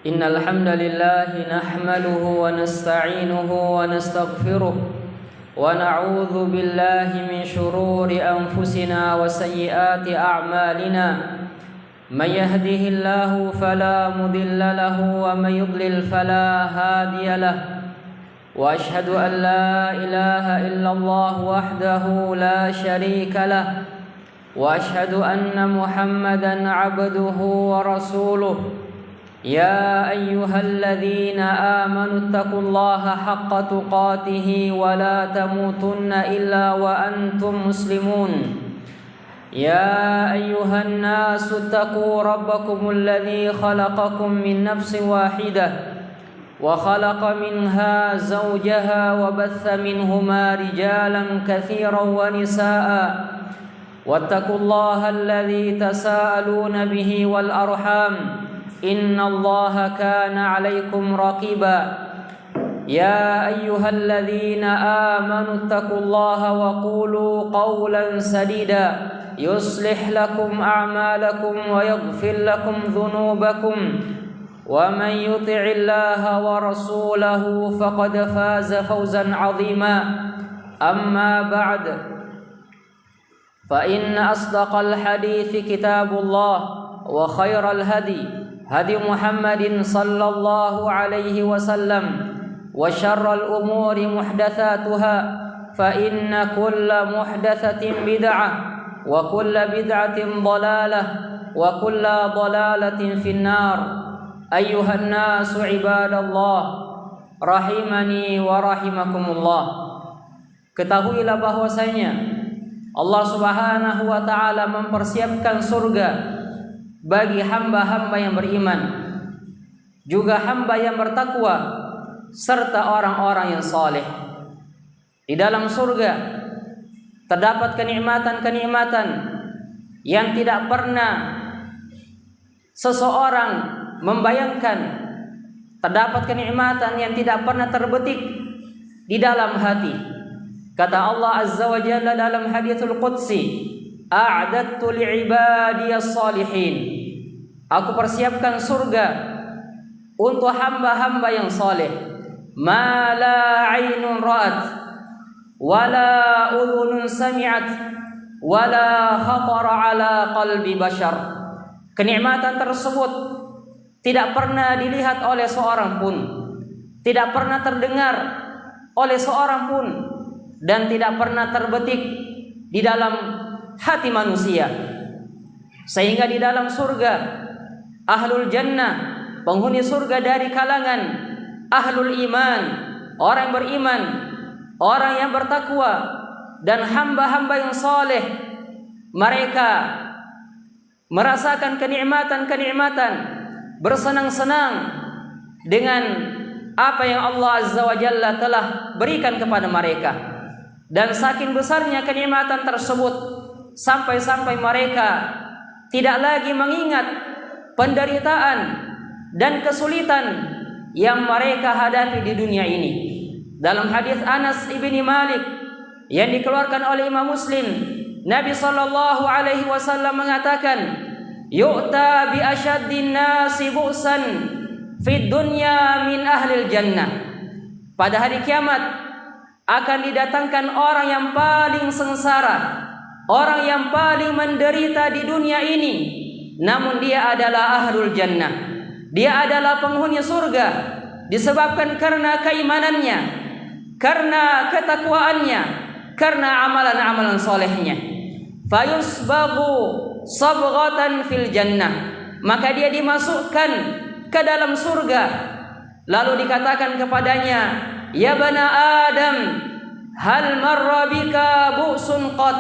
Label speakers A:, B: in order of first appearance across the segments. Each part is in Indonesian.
A: إن الحمد لله نحمده ونستعينه ونستغفره ونعوذ بالله من شرور أنفسنا وسيئات أعمالنا من يهده الله فلا مضل له ومن يضلل فلا هادي له وأشهد أن لا إله إلا الله وحده لا شريك له وأشهد أن محمدا عبده ورسوله يا أيها الذين آمنوا اتقوا الله حق تقاته ولا تموتن إلا وأنتم مسلمون يا أيها الناس اتقوا ربكم الذي خلقكم من نفس واحدة وخلق منها زوجها وبث منهما رجالا كثيرا ونساء واتقوا الله الذي تساءلون به والأرحام إن الله كان عليكم رقيبا يا أيها الذين آمنوا اتقوا الله وقولوا قولا سديدا يصلح لكم أعمالكم ويغفر لكم ذنوبكم ومن يطع الله ورسوله فقد فاز فوزا عظيما أما بعد فإن أصدق الحديث كتاب الله وخير الهدي هدي محمد صلى الله عليه وسلم وشر الأمور محدثاتها فإن كل محدثة بدعة وكل بدعة ضلالة وكل ضلالة في النار أيها الناس عباد الله rahimani wa rahimakumullah. Ketahuilah bahwasanya Allah Subhanahu wa taala mempersiapkan surga bagi hamba-hamba yang beriman, juga hamba yang bertakwa serta orang-orang yang saleh. Di dalam surga terdapat kenikmatan-kenikmatan yang tidak pernah seseorang membayangkan. Terdapat kenikmatan yang tidak pernah terbetik di dalam hati. Kata Allah Azza wa Jalla dalam haditsul Qudsi, "A'dadtu li'ibadiyas salihin." Aku persiapkan surga untuk hamba-hamba yang saleh. Ma la 'ainun ra'at wa la udhunun sami'at wa la khatara 'ala qalbi bashar. Kenikmatan tersebut tidak pernah dilihat oleh seorang pun, tidak pernah terdengar oleh seorang pun, dan tidak pernah terbetik di dalam hati manusia. Sehingga di dalam surga, ahlul jannah, penghuni surga dari kalangan ahlul iman, orang yang beriman, orang yang bertakwa, dan hamba-hamba yang saleh, mereka merasakan kenikmatan-kenikmatan, bersenang-senang dengan apa yang Allah Azza wa Jalla telah berikan kepada mereka. Dan saking besarnya kenikmatan tersebut sampai-sampai mereka tidak lagi mengingat penderitaan dan kesulitan yang mereka hadapi di dunia ini. Dalam hadis Anas ibni Malik yang dikeluarkan oleh Imam Muslim, Nabi sallallahu alaihi wasallam mengatakan, "Yu'ta bi asyaddin nasi bu'san fid dunya min ahlil jannah." Pada hari kiamat akan didatangkan orang yang paling sengsara, orang yang paling menderita di dunia ini, namun dia adalah ahlul jannah. Dia adalah penghuni surga disebabkan karena keimanannya, karena ketakwaannya, karena amalan-amalan solehnya. Fayusbagu sabghatan fil jannah, maka dia dimasukkan ke dalam surga. Lalu dikatakan kepadanya, "Ya bana Adam, hal marra bika bu'sun qad?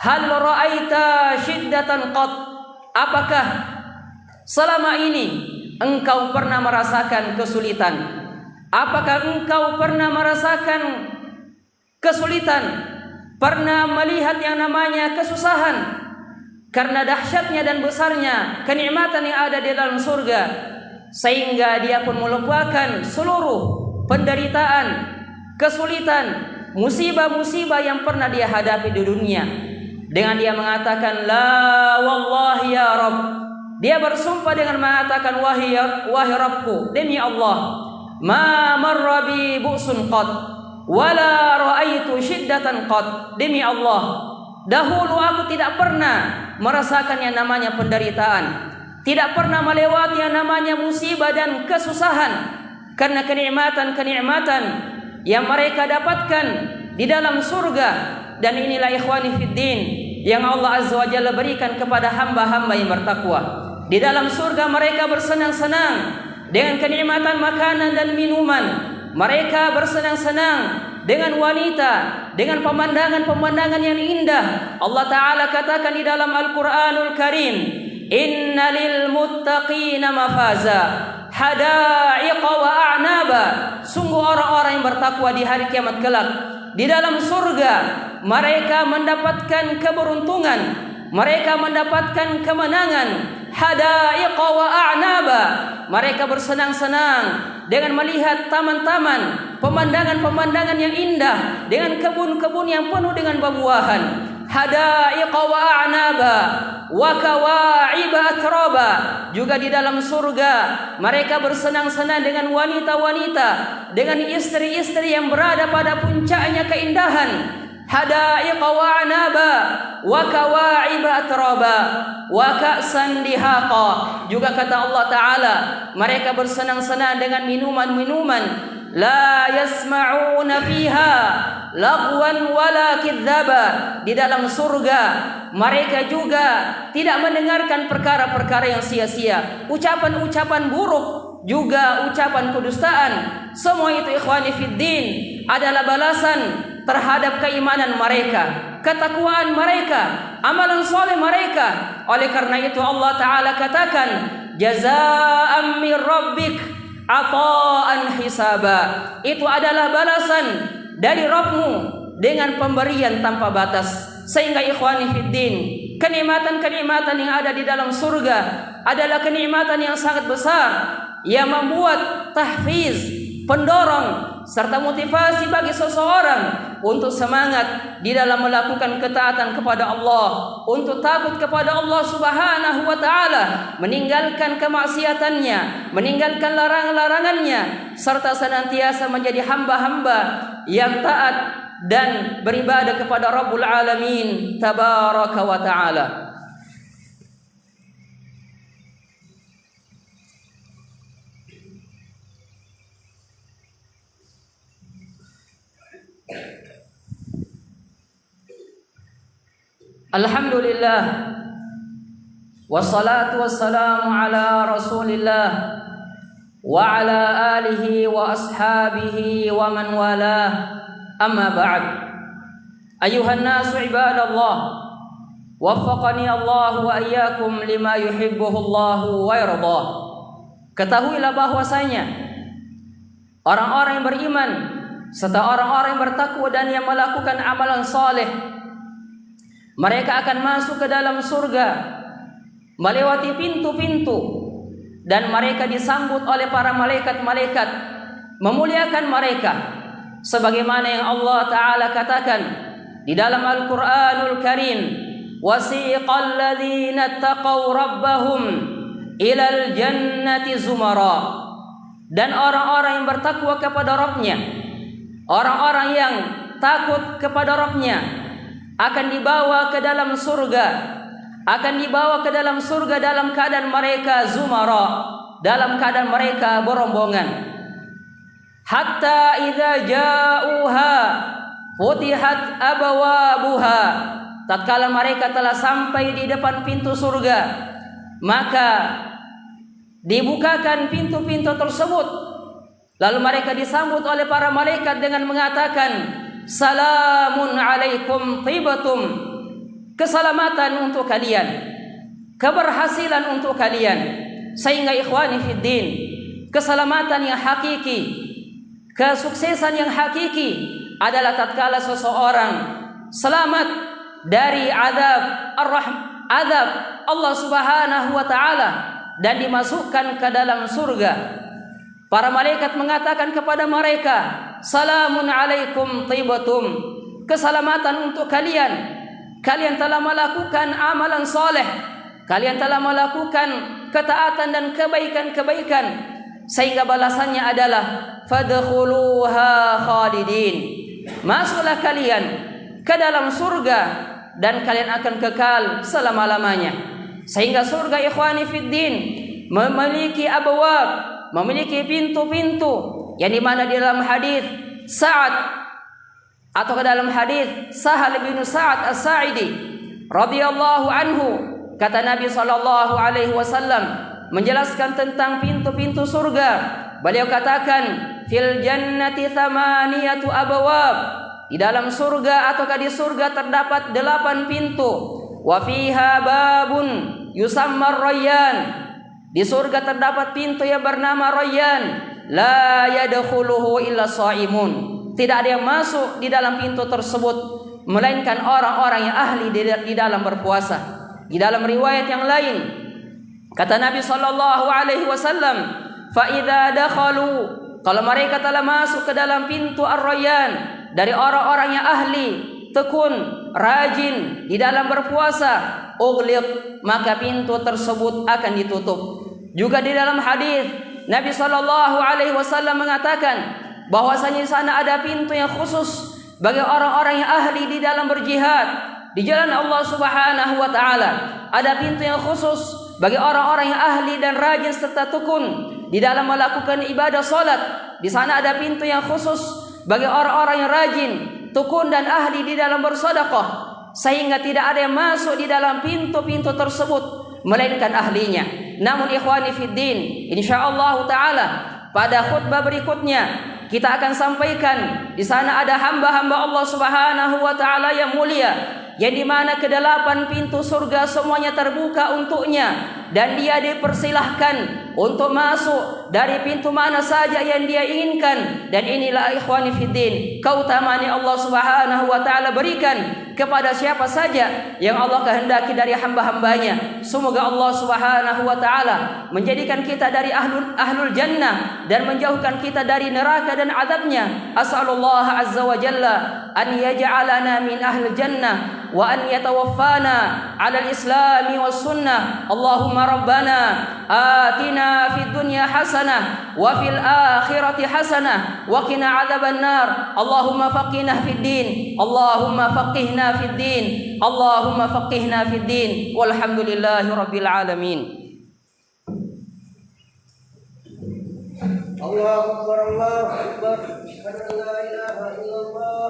A: Hal ra'aita syiddatan qad?" Apakah selama ini engkau pernah merasakan kesulitan? Apakah engkau pernah merasakan kesulitan? Pernah melihat yang namanya kesusahan? Karena dahsyatnya dan besarnya kenikmatan yang ada di dalam surga, sehingga dia pun melupakan seluruh penderitaan, kesulitan, musibah-musibah yang pernah dia hadapi di dunia. Dengan dia mengatakan, "La wallahi ya Rabb, Dia bersumpah dengan mengatakan, wahai Rabbku, demi Allah, ma marra bi bu'sun qad wala ra'aitu syiddatan qad. Demi Allah, dahulu aku tidak pernah merasakan yang namanya penderitaan, tidak pernah melewati yang namanya musibah dan kesusahan, karena kenikmatan-kenikmatan yang mereka dapatkan di dalam surga. Dan inilah ikhwani fiddin yang Allah Azza wa Jalla berikan kepada hamba-hamba yang bertakwa. Di dalam surga mereka bersenang-senang dengan kenikmatan makanan dan minuman. Mereka bersenang-senang dengan wanita, dengan pemandangan-pemandangan yang indah. Allah Ta'ala katakan di dalam Al-Quranul Karim, inna lil muttaqina mafaza hadaiqa wa a'naba. Sungguh orang-orang yang bertakwa di hari kiamat kelak, di dalam surga mereka mendapatkan keberuntungan, mereka mendapatkan kemenangan. Hadaiqa wa a'naba, mereka bersenang-senang dengan melihat taman-taman, pemandangan-pemandangan yang indah, dengan kebun-kebun yang penuh dengan buah-buahan. Hadaiqa wa a'naba wa kawa'iba atraba. Juga di dalam surga mereka bersenang-senang dengan wanita-wanita, dengan istri-istri yang berada pada puncaknya keindahan. Hadaiqa wa a'naba wa kawa'iba atraba wa ka'san dihaqa. Juga kata Allah Ta'ala, mereka bersenang-senang dengan minuman-minuman. La yasma'una fiha lagwan wala kidzaba. Di dalam surga mereka juga tidak mendengarkan perkara-perkara yang sia-sia, ucapan-ucapan buruk, juga ucapan kedustaan. Semua itu ikhwani fiddin adalah balasan terhadap keimanan mereka, ketakwaan mereka, amalan soleh mereka. Oleh karena itu Allah Ta'ala katakan, jazaa'an min rabbik ata'an hisaba. Itu adalah balasan dari Rabbmu dengan pemberian tanpa batas. Sehingga ikhwani fiddin, kenikmatan-kenikmatan yang ada di dalam surga adalah kenikmatan yang sangat besar, yang membuat tahfiz, pendorong serta motivasi bagi seseorang untuk semangat di dalam melakukan ketaatan kepada Allah, untuk takut kepada Allah Subhanahu wa Ta'ala, meninggalkan kemaksiatannya, meninggalkan larangan-larangannya, serta senantiasa menjadi hamba-hamba yang taat dan beribadah kepada Rabbul Alamin Tabaraka wa Ta'ala. Alhamdulillah, wassalatu wassalamu ala Rasulillah wa ala alihi wa ashabihi wa man walah. Amma ba'd. Ayuhan nasu ibadallah, waffaqani Allah wa iyyakum lima yuhibbuhu Allah wa yardah. Ketahuilah bahwasanya orang-orang yang beriman serta orang-orang yang bertakwa dan yang melakukan amalan saleh, mereka akan masuk ke dalam surga melewati pintu-pintu, dan mereka disambut oleh para malaikat-malaikat memuliakan mereka, sebagaimana yang Allah Ta'ala katakan di dalam Al-Quranul Karim, wasiqal ladzina taqaw rabbahum ilal jannati zumara. Dan orang-orang yang bertakwa kepada Rabbnya, orang-orang yang takut kepada Rabbnya, akan dibawa ke dalam surga, akan dibawa ke dalam surga dalam keadaan mereka zumara, dalam keadaan mereka berombongan. Hatta idza ja'uha futihat abwabuha. Tatkala mereka telah sampai di depan pintu surga, maka dibukakan pintu-pintu tersebut. Lalu mereka disambut oleh para malaikat dengan mengatakan, salamun alaikum tibatum. Keselamatan untuk kalian, keberhasilan untuk kalian. Sehingga ikhwani fiddin, keselamatan yang hakiki, kesuksesan yang hakiki adalah tatkala seseorang selamat dari azab azab Allah Subhanahu wa Ta'ala dan dimasukkan ke dalam surga. Para malaikat mengatakan kepada mereka, salamun alaikum tibatum. Keselamatan untuk kalian. Kalian telah melakukan amalan soleh, kalian telah melakukan ketaatan dan kebaikan-kebaikan, sehingga balasannya adalah fadkhuluha khalidin. Masuklah kalian ke dalam surga dan kalian akan kekal selama-lamanya. Sehingga surga, ikhwani fiddin, memiliki abwab, memiliki pintu-pintu, yang dimana di dalam hadis Sa'ad atau ke dalam hadis Sahal bin Sa'ad As-Sa'idi radhiyallahu anhu, kata Nabi sallallahu alaihi wasallam menjelaskan tentang pintu-pintu surga. Beliau katakan, fil jannati thamaniyatu abwab, di dalam surga ataukah di surga terdapat 8 pintu. Wa fiha babun yusamma Rayyan, di surga terdapat pintu yang bernama Rayyan, la yadkhuluhu illa shaimun, tidak ada yang masuk di dalam pintu tersebut melainkan orang-orang yang ahli di dalam berpuasa. Di dalam riwayat yang lain kata Nabi sallallahu alaihi wasallam, fa idza dakhalu, kalau mereka telah masuk ke dalam pintu Ar-Rayyan dari orang-orang yang ahli, tekun, rajin di dalam berpuasa, ughliq, maka pintu tersebut akan ditutup. Juga di dalam hadis Nabi sallallahu alaihi wasallam mengatakan bahwasanya di sana ada pintu yang khusus bagi orang-orang yang ahli di dalam berjihad di jalan Allah Subhanahu wa taala. Ada pintu yang khusus bagi orang-orang yang ahli dan rajin serta tekun di dalam melakukan ibadah salat. Di sana ada pintu yang khusus bagi orang-orang yang rajin, tekun dan ahli di dalam bersedekah, sehingga tidak ada yang masuk di dalam pintu-pintu tersebut melainkan ahlinya. Namun ikhwani fiddin, insyaallah taala pada khutbah berikutnya kita akan sampaikan di sana ada hamba-hamba Allah Subhanahu wa taala yang mulia, yang dimana ke-8 pintu surga semuanya terbuka untuknya, dan dia dipersilahkan untuk masuk dari pintu mana saja yang dia inginkan. Dan inilah ikhwani fiddin keutamaan yang Allah Subhanahu wa taala berikan kepada siapa saja yang Allah kehendaki dari hamba-hambanya. Semoga Allah Subhanahu wa taala menjadikan kita dari ahlul jannah dan menjauhkan kita dari neraka dan azabnya. As'alullah azza wa jalla an yaj'alana min ahlil jannah wa an yatawaffana 'ala al-islam was sunnah. Allahumma rabbana atina fid dunya hasanah wa fil akhirati hasanah wa qina 'adzaban nar. Allahumma faqihna fid din, Allahumma faqihna fid din, Allahumma faqihna fid din. Walhamdulillahi rabbil alamin.
B: Allahu akbar, Allahu akbar, la ilaha illallah.